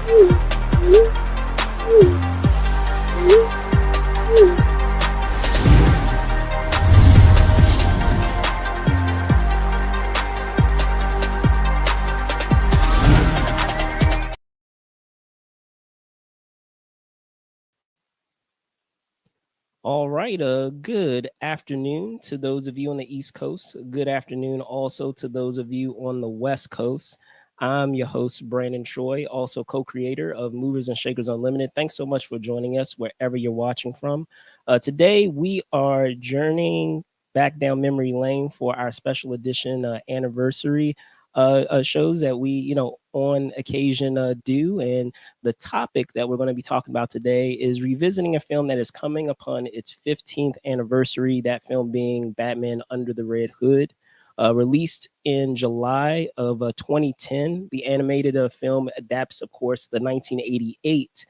All right. Good afternoon to those of you on the East Coast. Good afternoon also to those of you on the West Coast. I'm your host, Brandon Troy, also co creator of Movers and Shakers Unlimited. Thanks so much for joining us wherever you're watching from. Today, we are journeying back down memory lane for our special edition anniversary shows that we, on occasion do. And the topic that we're going to be talking about today is revisiting a film that is coming upon its 15th anniversary, that film being Batman Under the Red Hood. Released in July of 2010, the animated film adapts, of course, the 1988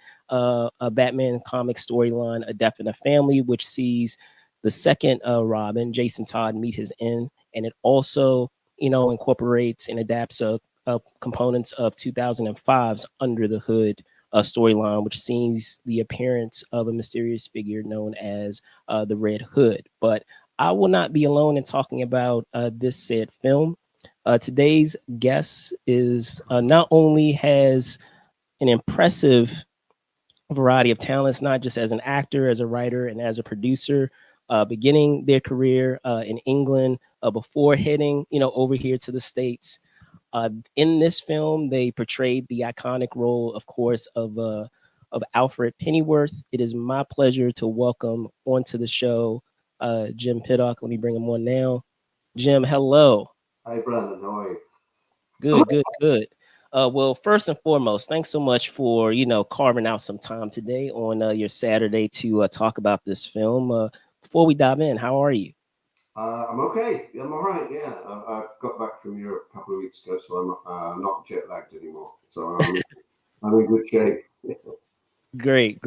Batman comic storyline, A Death in a Family, which sees the second Robin, Jason Todd, meet his end. And it also, incorporates and adapts components of 2005's Under the Hood storyline, which sees the appearance of a mysterious figure known as the Red Hood. But I will not be alone in talking about this said film. Today's guest is not only has an impressive variety of talents, not just as an actor, as a writer, and as a producer, beginning their career in England before heading, over here to the States. In this film, they portrayed the iconic role, of course, of Alfred Pennyworth. It is my pleasure to welcome onto the show Jim Piddock. Let me bring him on now. Jim, hello. Hi, Brandon. How are you? Good. Well, first and foremost, thanks so much for carving out some time today on your Saturday to talk about this film. Before we dive in, how are you? I'm okay. I'm all right. Yeah, I got back from Europe a couple of weeks ago, so I'm not jet lagged anymore. So I'm in good shape. Great.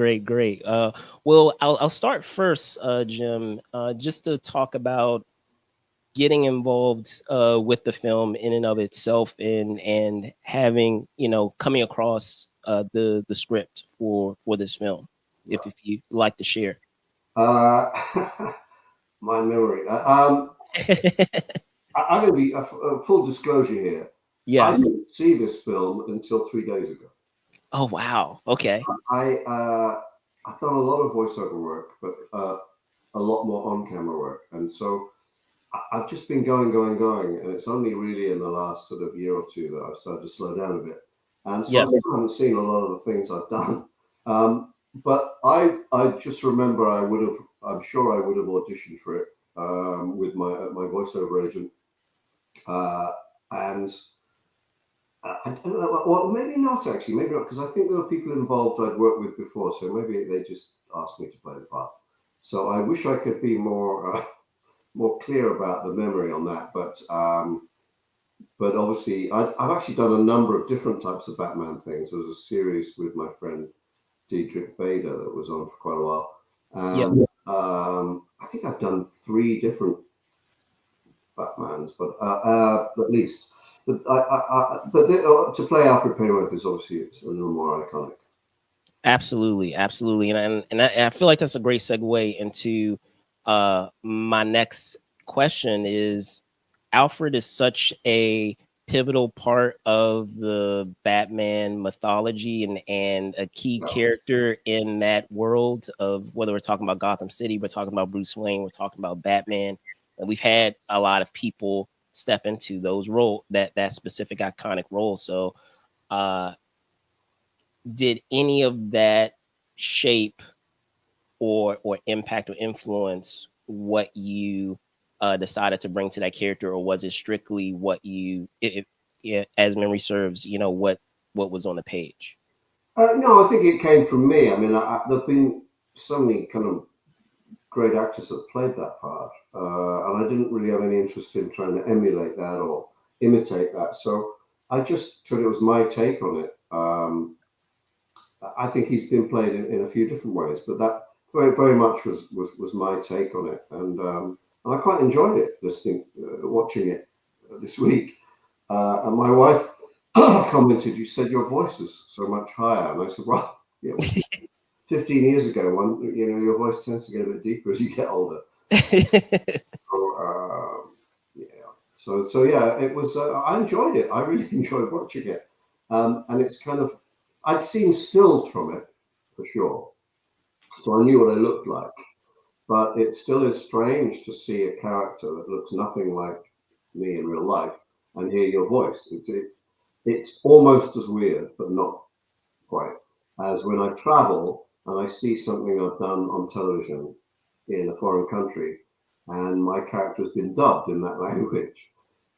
Well, I'll start first, Jim, just to talk about getting involved with the film in and of itself, and having coming across the script for this film, if you like to share. Uh, my memory. I'm going to be a full disclosure here. I Yes. didn't see this film until 3 days ago. Oh wow. Okay. I've done a lot of voiceover work, but a lot more on-camera work, and so I've just been going, and it's only really in the last sort of year or two that I've started to slow down a bit. And so Yes. I still haven't seen a lot of the things I've done. But I just remember I'm sure I would have auditioned for it with my voiceover agent. And well, maybe not actually, maybe not, because I think there were people involved I'd worked with before, so maybe they just asked me to play the part. So I wish I could be more clear about the memory on that, but obviously I've actually done a number of different types of Batman things. There was a series with my friend Diedrich Bader that was on for quite a while, and I think I've done 3 different Batmans, but at least. But to play Alfred Pennyworth is obviously it's a little more iconic. Absolutely, and I feel like that's a great segue into my next question. Is Alfred is such a pivotal part of the Batman mythology, and a key character in that world of, whether we're talking about Gotham City, we're talking about Bruce Wayne, we're talking about Batman, and we've had a lot of people step into those role, that specific iconic role. So did any of that shape or impact or influence what you decided to bring to that character, or was it strictly what you, as memory serves, what was on the page? No, I think it came from me. I mean, there've been so many kind of great actors that played that part, and I didn't really have any interest in trying to emulate that or imitate that. So I just thought it was my take on it. I think he's been played in a few different ways, but that very, very much was my take on it, and I quite enjoyed it, watching it this week. And my wife commented, "You said your voice is so much higher," and I said, "Well, yeah, 15 years ago, your voice tends to get a bit deeper as you get older." So, yeah. So yeah, it was. I enjoyed it. I really enjoyed watching it, and it's kind of. I'd seen stills from it for sure, so I knew what I looked like. But it still is strange to see a character that looks nothing like me in real life and hear your voice. It's almost as weird, but not quite, as when I travel and I see something I've done on television in a foreign country and my character has been dubbed in that language.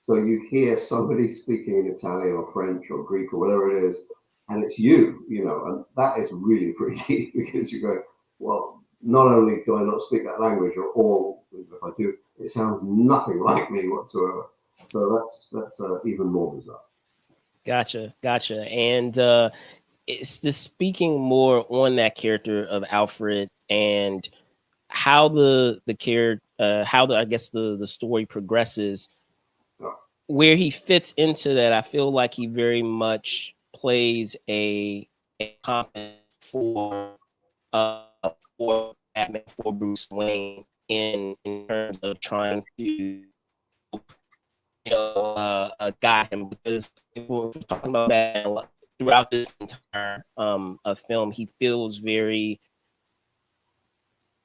So you hear somebody speaking in Italian or French or Greek or whatever it is, and it's you, and that is really freaky because you go, well, not only do I not speak that language, or if I do, it sounds nothing like me whatsoever. So that's even more bizarre. Gotcha. And it's just speaking more on that character of Alfred and how the character, how the I guess the story progresses, Yeah. where he fits into that. I feel like he very much plays a competent uh for Batman, for Bruce Wayne in terms of trying to guide him, because if we're talking about Batman throughout this entire film, he feels very,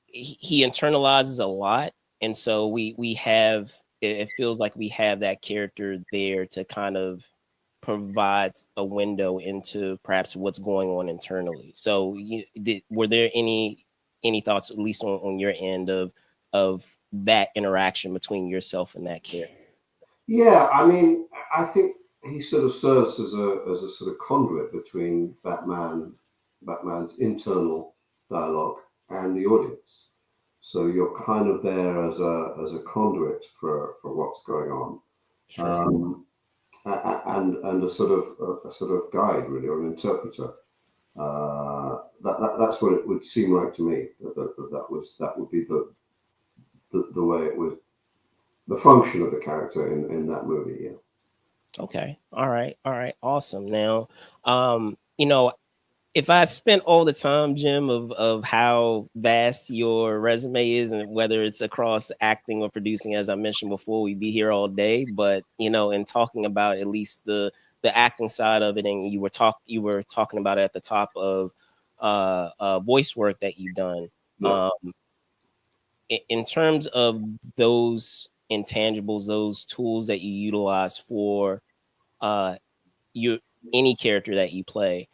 he internalizes a lot, and so we have, it feels like we have that character there to kind of provide a window into perhaps what's going on internally. So were there any thoughts, at least on your end, of that interaction between yourself and that character? Yeah, I mean, I think he sort of serves as a sort of conduit between Batman's internal dialogue and the audience. So you're kind of there as a conduit for what's going on, Sure. and a sort of guide really, or an interpreter. That's what it would seem like to me. That would be the way it would, the function of the character in that movie. Yeah. Okay. All right. Awesome. Now, you know, if I spent all the time, Jim, of how vast your resume is, and whether it's across acting or producing, as I mentioned before, we'd be here all day. But in talking about at least the acting side of it, and you were talking about at the top of voice work that you've done. Yeah. Um, in terms of those intangibles, those tools that you utilize for uh, you any character that you play,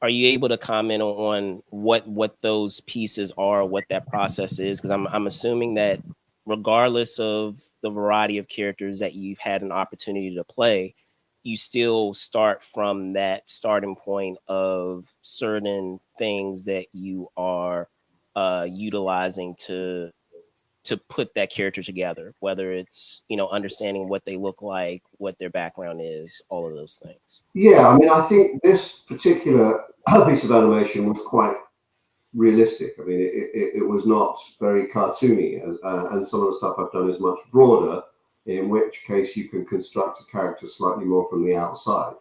are you able to comment on what those pieces are, what that process is? Because I'm assuming that regardless of the variety of characters that you've had an opportunity to play, you still start from that starting point of certain things that you are utilizing to put that character together, whether it's understanding what they look like, what their background is, all of those things. Yeah, I mean, I think this particular piece of animation was quite realistic. I mean, it was not very cartoony, and some of the stuff I've done is much broader, in which case you can construct a character slightly more from the outside,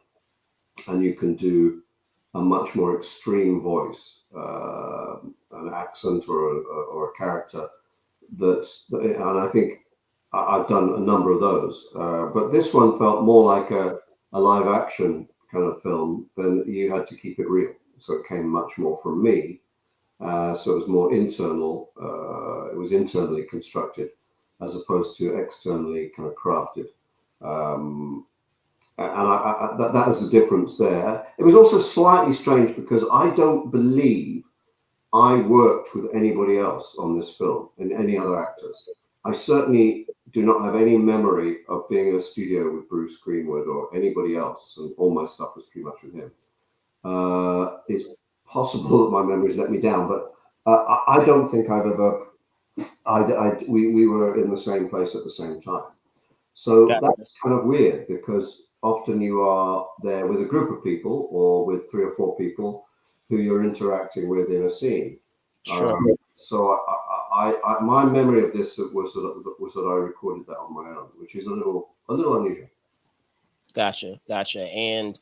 and you can do a much more extreme voice, an accent, or a character and I think I've done a number of those. But this one felt more like a live action kind of film. Then you had to keep it real, so it came much more from me. So it was more internal. It was internally constructed as opposed to externally kind of crafted. Um, that is the difference there. It was also slightly strange because I don't believe I worked with anybody else on this film and any other actors. I certainly do not have any memory of being in a studio with Bruce Greenwood or anybody else, and all my stuff was pretty much with him. It's possible that my memories let me down, but I don't think I've ever. We were in the same place at the same time, so Got that's kind of weird because often you are there with a group of people or with 3 or 4 people who you're interacting with in a scene. Sure. So my memory of this was that I recorded that on my own, which is a little unusual. Gotcha. And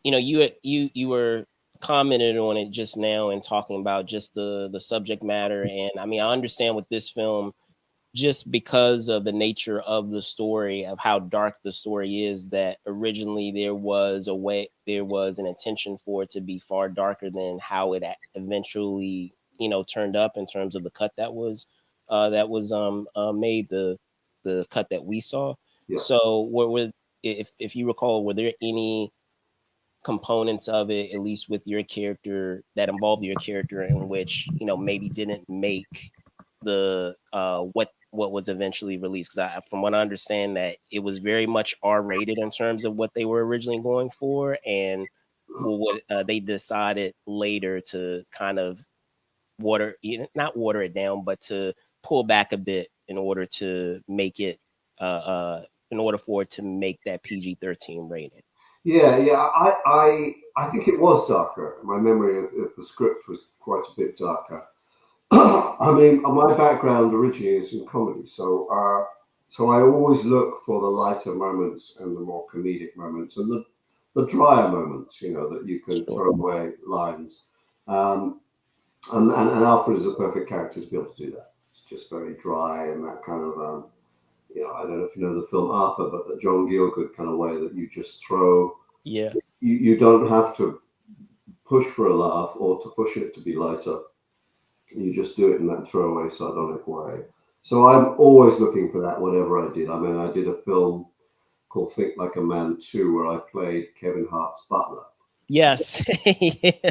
you were commented on it just now and talking about just the subject matter. And I mean, I understand with this film, just because of the nature of the story, of how dark the story is, that originally there was an intention for it to be far darker than how it eventually turned up in terms of the cut that was made, the cut that we saw. Yeah. So if you recall, were there any components of it, at least with your character, that involved your character, in which maybe didn't make the what was eventually released? Because from what I understand, that it was very much R-rated in terms of what they were originally going for, and what they decided later to kind of not water it down, but to pull back a bit in order to make it in order for it to make that PG-13 rating. Yeah. I think it was darker. My memory of the script was quite a bit darker. I mean, my background originally is in comedy, so I always look for the lighter moments and the more comedic moments and the drier moments, that you can Sure. throw away lines. Um, and Alfred is a perfect character to be able to do that. It's just very dry and that kind of, I don't know if you know the film Arthur, but the John Gielgud kind of way that you just throw. Yeah. You don't have to push for a laugh or to push it to be lighter. You just do it in that throwaway, sardonic way. So I'm always looking for that, whatever I did. I mean, I did a film called Think Like a Man 2, where I played Kevin Hart's butler. Yes. Yeah.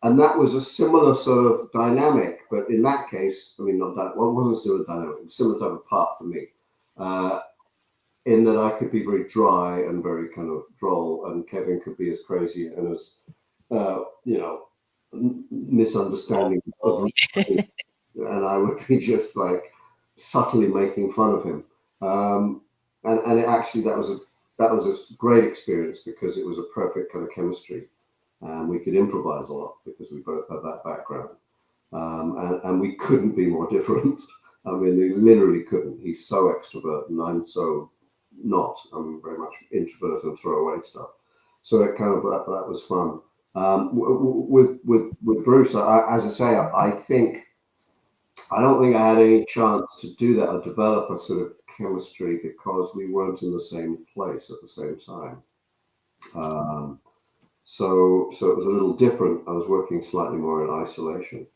And that was a similar sort of dynamic, but in that case, I mean, not that, well, it wasn't a similar dynamic, it was a similar type of part for me, uh, in that I could be very dry and very kind of droll, and Kevin could be as crazy and as, you know, misunderstanding Oh, of, and I would be just like subtly making fun of him. And it actually, that was a great experience because it was a perfect kind of chemistry, and we could improvise a lot because we both had that background, and we couldn't be more different. I mean, we literally couldn't. He's so extrovert, and I'm so not. I'm very much introvert and throw away stuff. So it kind of that was fun. With Bruce, as I say, I don't think I had any chance to do that or develop a sort of chemistry because we weren't in the same place at the same time. Um, so it was a little different. I was working slightly more in isolation.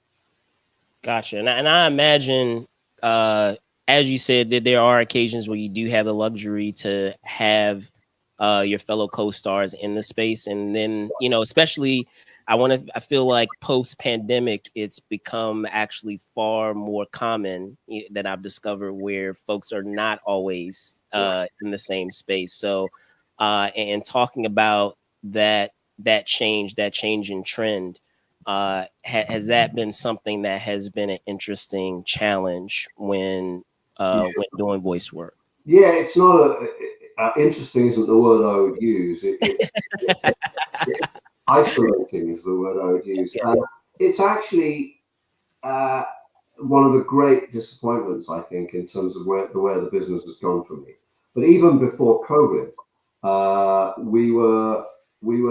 gotcha. And I imagine, uh, as you said, that there are occasions where you do have the luxury to have your fellow co-stars in the space, and then especially I feel like post pandemic, it's become actually far more common that I've discovered, where folks are not always Yeah. in the same space. So, and talking about that that change in trend, has that been something that has been an interesting challenge when doing voice work? Yeah, it's not interesting isn't the word I would use. It isolating is the word I would use. Okay. It's actually uh, one of the great disappointments, I think, in terms of where the business has gone for me. But even before COVID, we were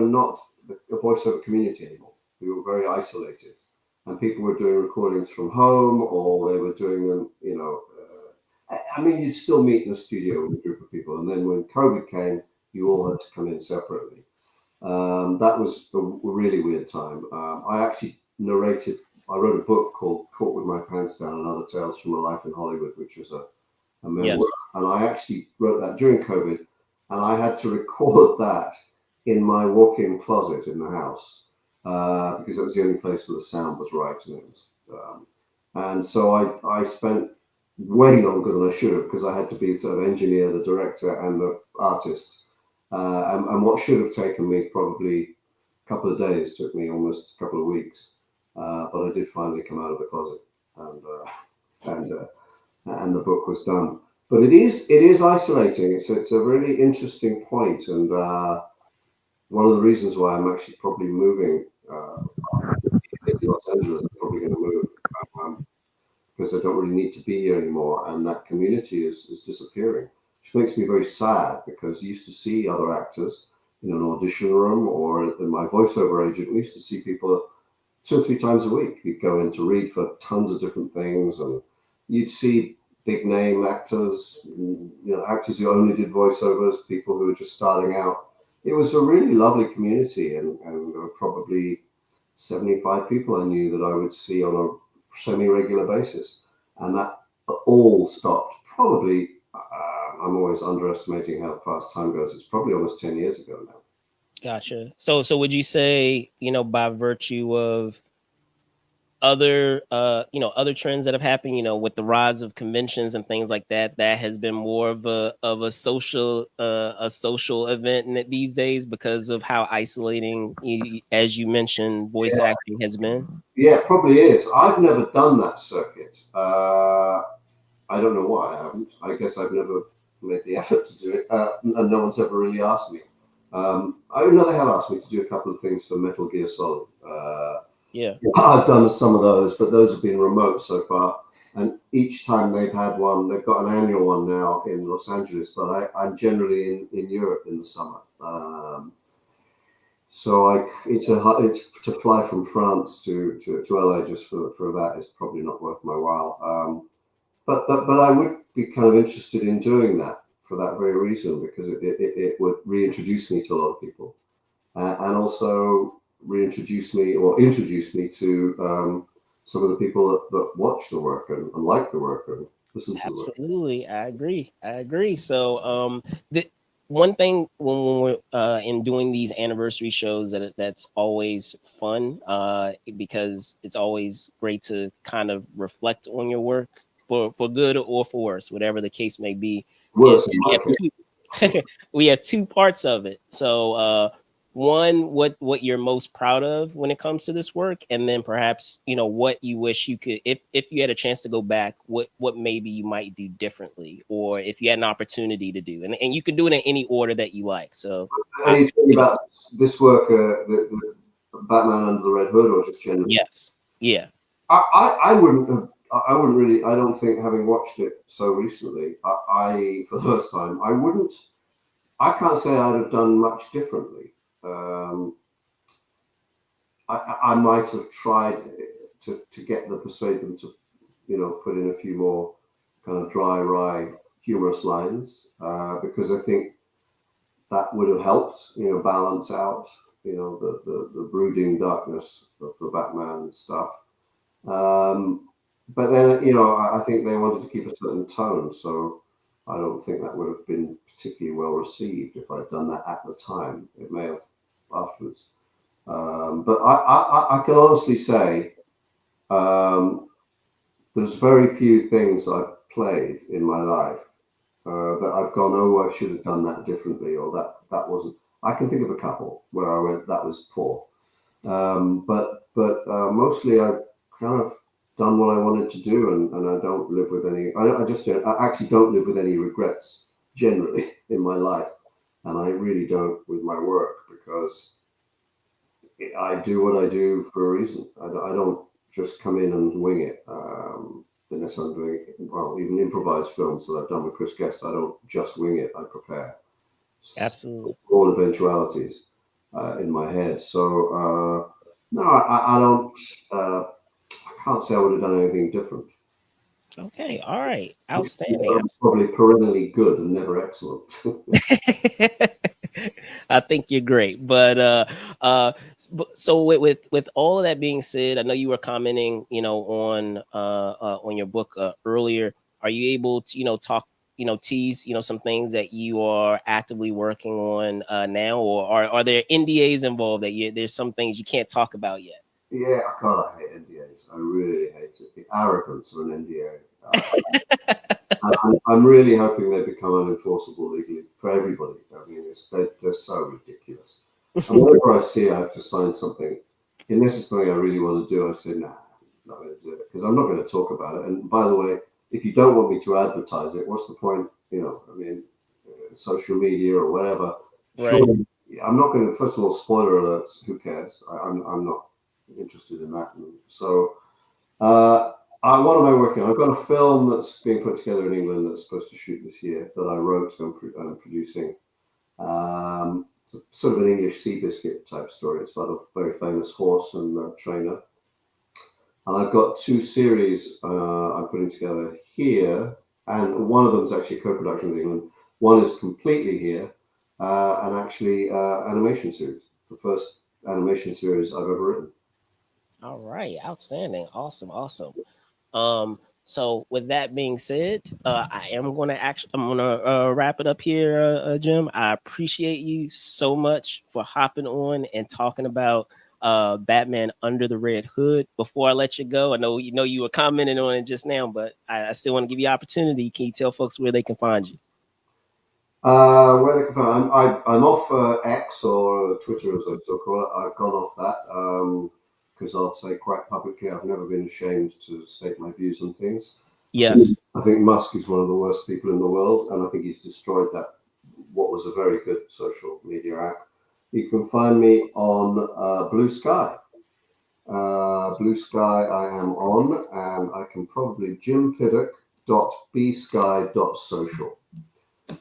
not a voiceover community anymore. We were very isolated, and people were doing recordings from home, or they were doing them, I mean, you'd still meet in a studio with a group of people, and then when COVID came, you all had to come in separately. That was a really weird time. I actually narrated. I wrote a book called "Caught with My Pants Down: and Other Tales from a Life in Hollywood," which was a memoir, Yes. and I actually wrote that during COVID, and I had to record that in my walk-in closet in the house because it was the only place where the sound was right, and it was. And so I spent way longer than I should have because I had to be sort of engineer, the director, and the artist. And what should have taken me probably a couple of days took me almost a couple of weeks. But I did finally come out of the closet, and and the book was done. But it is isolating. It's a really interesting point, and one of the reasons why I'm actually probably moving in Los Angeles. I'm probably going to move. Um, because I don't really need to be here anymore, and that community is disappearing. which makes me very sad because I used to see other actors in an audition room or in my voiceover agent. We used to see people 2 or 3 times a week. We'd go in to read for tons of different things, and you'd see big name actors, actors who only did voiceovers, people who were just starting out. It was a really lovely community, and there were probably 75 people I knew that I would see on a semi-regular basis, and that all stopped probably. I'm always underestimating how fast time goes. It's probably almost 10 years ago now. Gotcha. So would you say, by virtue of other other trends that have happened, with the rise of conventions and things like that, that has been more of a social event these days because of how isolating, as you mentioned, voice acting has been? Yeah, it probably is. I've never done that circuit. I don't know why I haven't. I guess I've never made the effort to do it, and no one's ever really asked me. I know they have asked me to do a couple of things for Metal Gear Solid. Yeah, I've done some of those, but those have been remote so far. And each time they've had one, they've got an annual one now in Los Angeles, but I'm generally in Europe in the summer. So it's to fly from France to LA just for that is probably not worth my while. But I would be kind of interested in doing that for that very reason, because it would reintroduce me to a lot of people, and also introduce me to some of the people that watch the work and like the work and listen to the work. absolutely. I agree. So the one thing when we're in doing these anniversary shows, that's always fun, because it's always great to kind of reflect on your work for good or for worse, whatever the case may be. Is Worse in we my have case. we have two parts of it. So one, what you're most proud of when it comes to this work, and then perhaps what you wish you could, if you had a chance to go back, what maybe you might do differently, or if you had an opportunity to do, and you can do it in any order that you like. So Are you talking about this work, the Batman Under the Red Hood, or just generally? yes, yeah, I wouldn't have. I wouldn't really. I don't think, having watched it so recently, I for the first time, I wouldn't. I can't say I'd have done much differently. Um, I might have tried to get persuade them to, put in a few more kind of dry, wry, humorous lines, because I think that would have helped, balance out, the brooding darkness of the Batman stuff. But then, I think they wanted to keep a certain tone, so I don't think that would have been particularly well received if I'd done that at the time. It may have afterwards. But I can honestly say there's very few things I've played in my life that I've gone, oh, I should have done that differently, or that wasn't. I can think of a couple where I went, that was poor. But mostly I've kind of done what I wanted to do, and I don't live with any. I actually don't live with any regrets generally in my life, and I really don't with my work, because I do what I do for a reason. I don't just come in and wing it. Unless I'm doing, well, even improvised films that I've done with Chris Guest, I don't just wing it. I prepare absolutely. all eventualities in my head. So no, I don't. I can't say I would have done anything different. Okay, all right, outstanding. I'm probably perennially good and never excellent. I think you're great, but so with all of that being said, I know you were commenting, on your book earlier. Are you able to, talk, tease, some things that you are actively working on now, or are there NDAs involved that there's some things you can't talk about yet? Yeah, God, I hate NDAs. I really hate it. The arrogance of an NDA. I'm really hoping they become unenforceable legally for everybody. I mean, they're so ridiculous. And whenever I see I have to sign something, unless it's something I really want to do, I say, nah, I'm not going to do it, because I'm not going to talk about it. And by the way, if you don't want me to advertise it, what's the point? I mean, social media or whatever. Right. Sure, I'm not going to. First of all, spoiler alerts. Who cares? I'm not interested in that. And so What am I working on? I've got a film that's being put together in England that's supposed to shoot this year that I wrote and I'm producing. It's sort of an English Seabiscuit type story. It's about a very famous horse and trainer. And I've got two series I'm putting together here, and one of them is actually a co-production with England. One is completely here, and actually animation series. The first animation series I've ever written. All right, outstanding, awesome, awesome. So with that being said, I am going to actually I'm going to wrap it up here, Jim. I appreciate you so much for hopping on and talking about Batman Under the Red Hood. Before I let you go, I know you were commenting on it just now, but I still want to give you opportunity. Can you tell folks where they can find you? Where they can find, I'm off X or Twitter as I still call it. I've gone off that because I'll say quite publicly I've never been ashamed to state my views on things. Yes. I think Musk is one of the worst people in the world, and I think he's destroyed that what was a very good social media app. You can find me on Blue Sky. Blue Sky I am on, and I can probably jimpiddock.bsky.social.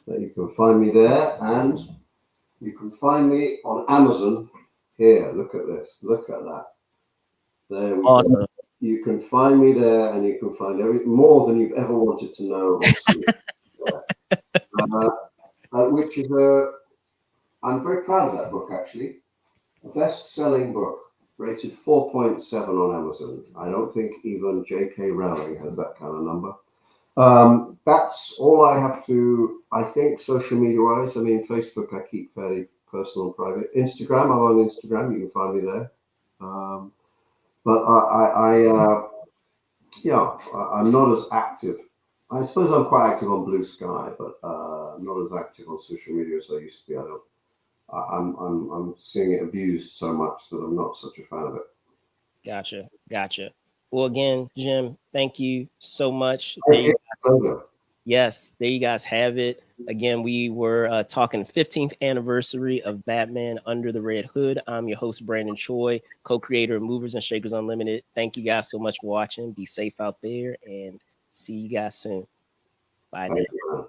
You can find me there, and you can find me on Amazon. Here, look at this. Look at that. There we go. Awesome. You can find me there, and you can find more than you've ever wanted to know or see. Which is I'm very proud of that book, actually. A best-selling book, rated 4.7 on Amazon. I don't think even J.K. Rowling has that kind of number. That's all I have to, I think, social media-wise. I mean, Facebook I keep fairly personal and private. Instagram, I'm on Instagram. You can find me there. But I'm not as active. I suppose I'm quite active on Blue Sky, but I'm not as active on social media as I used to be. I'm seeing it abused so much that I'm not such a fan of it. Gotcha. Gotcha. Well, again, Jim, thank you so much. There you Pleasure. Yes, there you guys have it. Again, we were talking 15th anniversary of Batman Under the Red Hood. I'm your host, Brandon Choi, co-creator of Movers and Shakers Unlimited. Thank you guys so much for watching. Be safe out there and see you guys soon. Bye now.